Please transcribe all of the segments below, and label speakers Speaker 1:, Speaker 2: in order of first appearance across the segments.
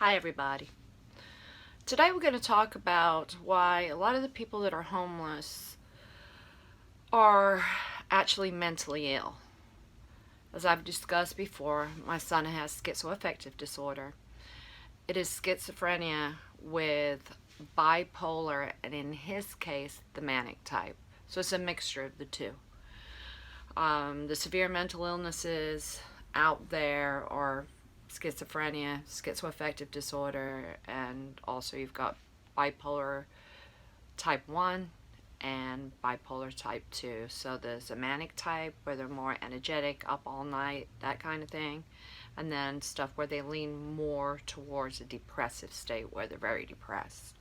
Speaker 1: Hi everybody. Today we're going to talk about why a lot of the people that are homeless are actually mentally ill. As I've discussed before, my son has schizoaffective disorder. It is schizophrenia with bipolar, and in his case, the manic type. So it's a mixture of the two. The severe mental illnesses out there are schizophrenia, schizoaffective disorder, and also you've got bipolar type 1 and bipolar type 2. So there's a manic type where they're more energetic, up all night, that kind of thing. And then stuff where they lean more towards a depressive state where they're very depressed.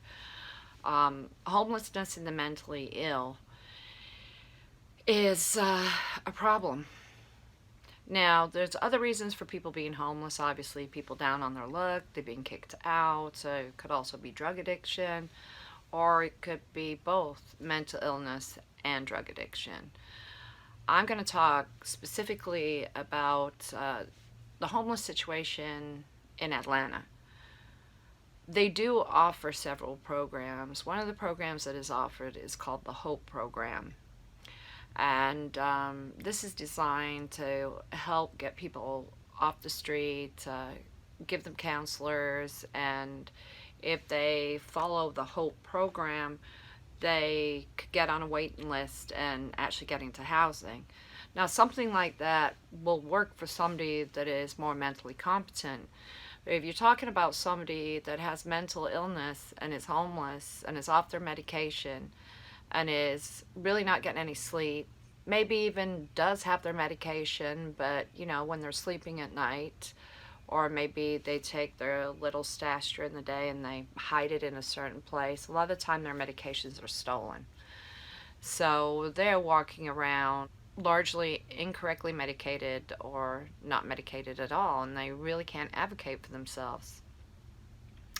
Speaker 1: Homelessness in the mentally ill is a problem. Now, there's other reasons for people being homeless. Obviously, people down on their luck, they've been kicked out. So it could also be drug addiction, or it could be both mental illness and drug addiction. I'm going to talk specifically about the homeless situation in Atlanta. They do offer several programs. One of the programs that is offered is called the HOPE program. And this is designed to help get people off the street, give them counselors, and if they follow the HOPE program, they could get on a waiting list and actually get into housing. Now, something like that will work for somebody that is more mentally competent. But if you're talking about somebody that has mental illness and is homeless and is off their medication and is really not getting any sleep, maybe even does have their medication, but when they're sleeping at night, or maybe they take their little stash during the day and they hide it in a certain place. A lot of the time their medications are stolen. So they're walking around largely incorrectly medicated or not medicated at all, and they really can't advocate for themselves.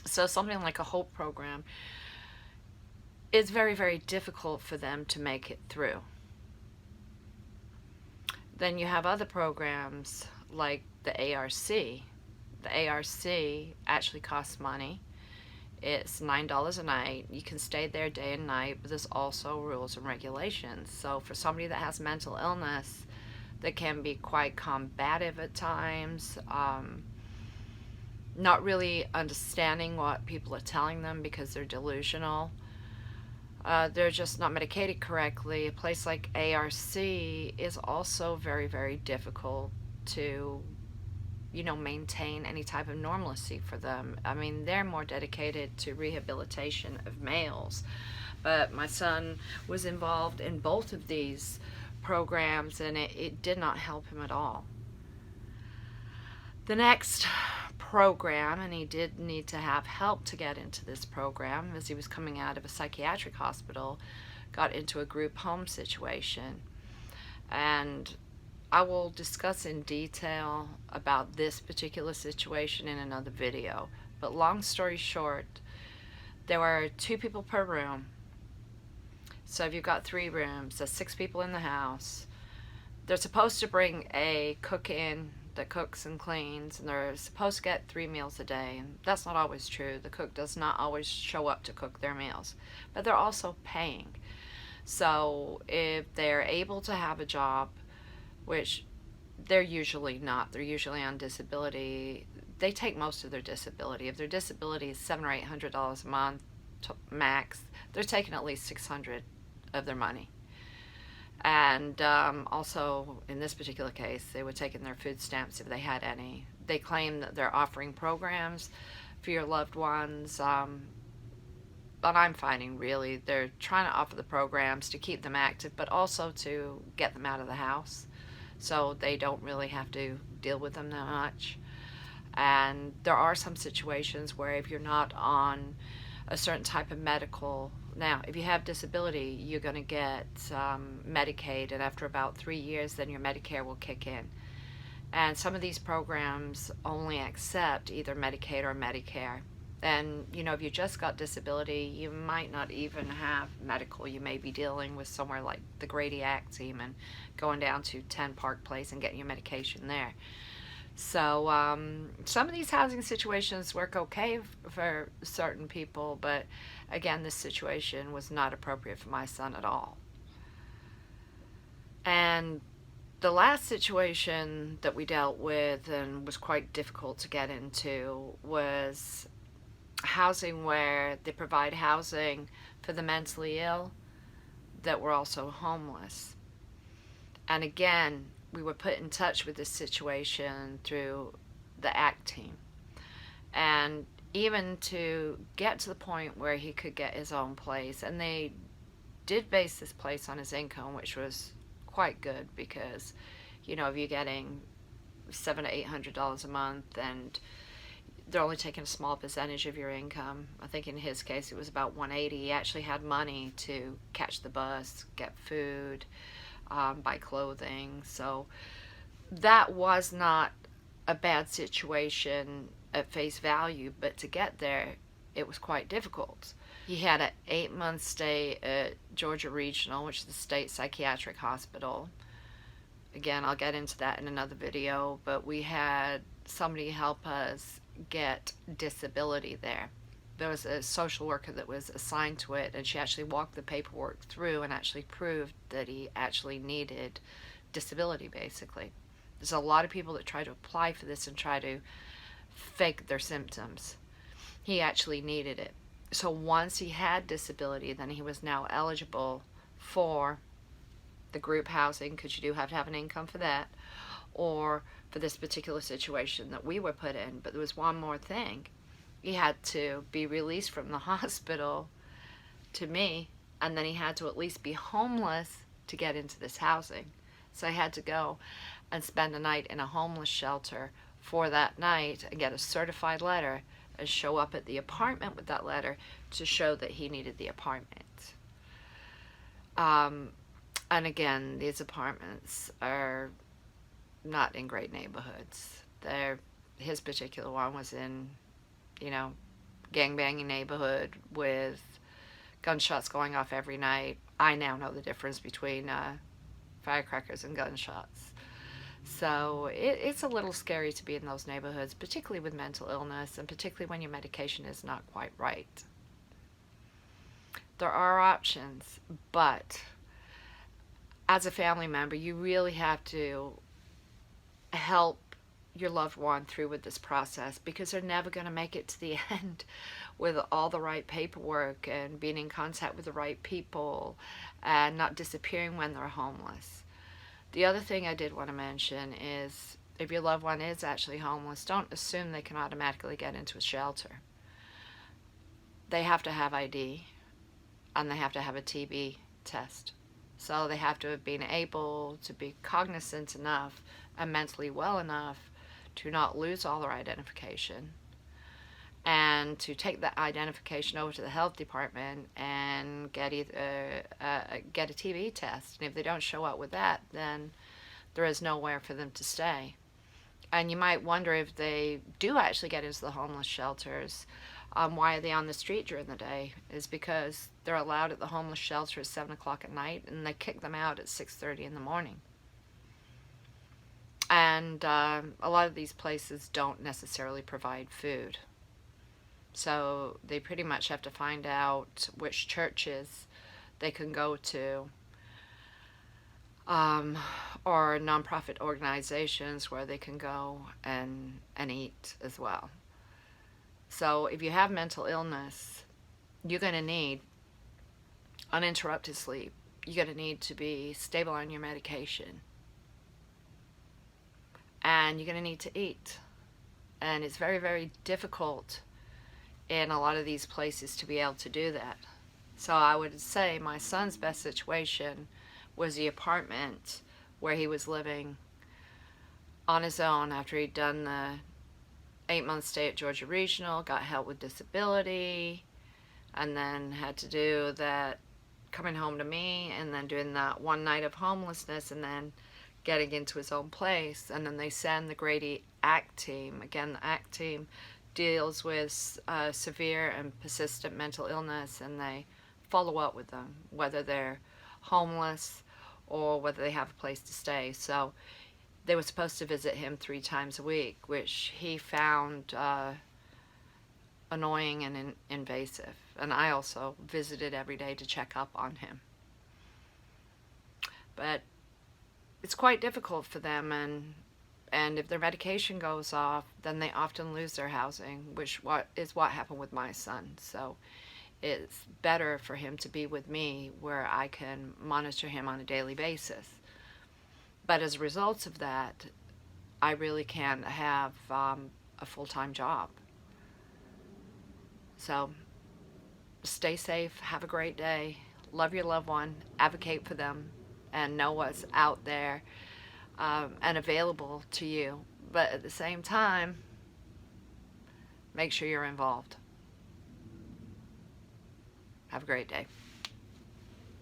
Speaker 1: So something like a HOPE program is very, very difficult for them to make it through. Then you have other programs like the ARC. The ARC actually costs money. It's $9 a night. You can stay there day and night, but there's also rules and regulations. So for somebody that has mental illness, that can be quite combative at times, not really understanding what people are telling them because they're delusional. They're just not medicated correctly. A place like ARC is also very, very difficult to maintain any type of normalcy for them. I mean, they're more dedicated to rehabilitation of males. But my son was involved in both of these programs, and it did not help him at all. The next program, and he did need to have help to get into this program as he was coming out of a psychiatric hospital, got into a group home situation. And I will discuss in detail about this particular situation in another video. But long story short, there were 2 people per room. So if you've got 3 rooms, there's 6 people in the house. They're supposed to bring a cook in that cooks and cleans, and they're supposed to get 3 meals a day. And that's not always true. The cook does not always show up to cook their meals. But they're also paying. So if they're able to have a job, which they're usually not. They're usually on disability. They take most of their disability. If their disability is $700 or $800 a month max, they're taking at least $600 of their money. And also, in this particular case, they were taking their food stamps if they had any. They claim that they're offering programs for your loved ones, but I'm finding really they're trying to offer the programs to keep them active, but also to get them out of the house, so they don't really have to deal with them that much. And there are some situations where if you're not on a certain type of medical, now if you have disability, you're going to get Medicaid, and after about 3 years then your Medicare will kick in. And some of these programs only accept either Medicaid or Medicare. And if you just got disability, you might not even have medical. You may be dealing with somewhere like the Grady Act team and going down to 10 Park Place and getting your medication there. So some of these housing situations work okay for certain people, but again, this situation was not appropriate for my son at all. And the last situation that we dealt with and was quite difficult to get into was housing where they provide housing for the mentally ill that were also homeless. And again, we were put in touch with this situation through the ACT team. And even to get to the point where he could get his own place, and they did base this place on his income, which was quite good because, if you're getting $700 to $800 a month, and they're only taking a small percentage of your income. I think in his case it was about 180. He actually had money to catch the bus, get food, buy clothing. So that was not a bad situation at face value, but to get there, it was quite difficult. He had an 8-month stay at Georgia Regional, which is the state psychiatric hospital. Again, I'll get into that in another video, but we had somebody help us get disability there. There was a social worker that was assigned to it, and she actually walked the paperwork through and actually proved that he actually needed disability, basically. There's a lot of people that try to apply for this and try to fake their symptoms. He actually needed it. So once he had disability, then he was now eligible for the group housing, because you do have to have an income for that, or for this particular situation that we were put in. But there was one more thing. He had to be released from the hospital to me, and then he had to at least be homeless to get into this housing. So I had to go and spend a night in a homeless shelter for that night and get a certified letter and show up at the apartment with that letter to show that he needed the apartment. And again, these apartments are not in great neighborhoods. His particular one was in, gangbanging neighborhood with gunshots going off every night. I now know the difference between firecrackers and gunshots. So it's a little scary to be in those neighborhoods, particularly with mental illness, and particularly when your medication is not quite right. There are options, but as a family member, you really have to help your loved one through with this process, because they're never going to make it to the end with all the right paperwork and being in contact with the right people and not disappearing when they're homeless. The other thing I did want to mention is, if your loved one is actually homeless, don't assume they can automatically get into a shelter. They have to have ID, and they have to have a TB test. So they have to have been able to be cognizant enough and mentally well enough to not lose all their identification, and to take that identification over to the health department and get a TB test. And if they don't show up with that, then there is nowhere for them to stay. And you might wonder, if they do actually get into the homeless shelters, why are they on the street during the day? Is because they're allowed at the homeless shelter at 7 o'clock at night, and they kick them out at 6:30 in the morning. And a lot of these places don't necessarily provide food. So they pretty much have to find out which churches they can go to, or nonprofit organizations where they can go and eat as well. So if you have mental illness, you're going to need uninterrupted sleep. You're going to need to be stable on your medication. And you're going to need to eat. And it's very, very difficult in a lot of these places to be able to do that. So I would say my son's best situation was the apartment where he was living on his own after he'd done the 8-month stay at Georgia Regional, got help with disability, and then had to do that coming home to me, and then doing that one night of homelessness, and then getting into his own place. And then they send the Grady ACT team. Again, the ACT team deals with severe and persistent mental illness, and they follow up with them, whether they're homeless or whether they have a place to stay. So They were supposed to visit him 3 times a week, which he found annoying and invasive. And I also visited every day to check up on him. But it's quite difficult for them, and if their medication goes off, then they often lose their housing, which is what happened with my son. So it's better for him to be with me where I can monitor him on a daily basis. But as a result of that, I really can't have a full-time job. So stay safe, have a great day, love your loved one, advocate for them, and know what's out there and available to you. But at the same time, make sure you're involved. Have a great day.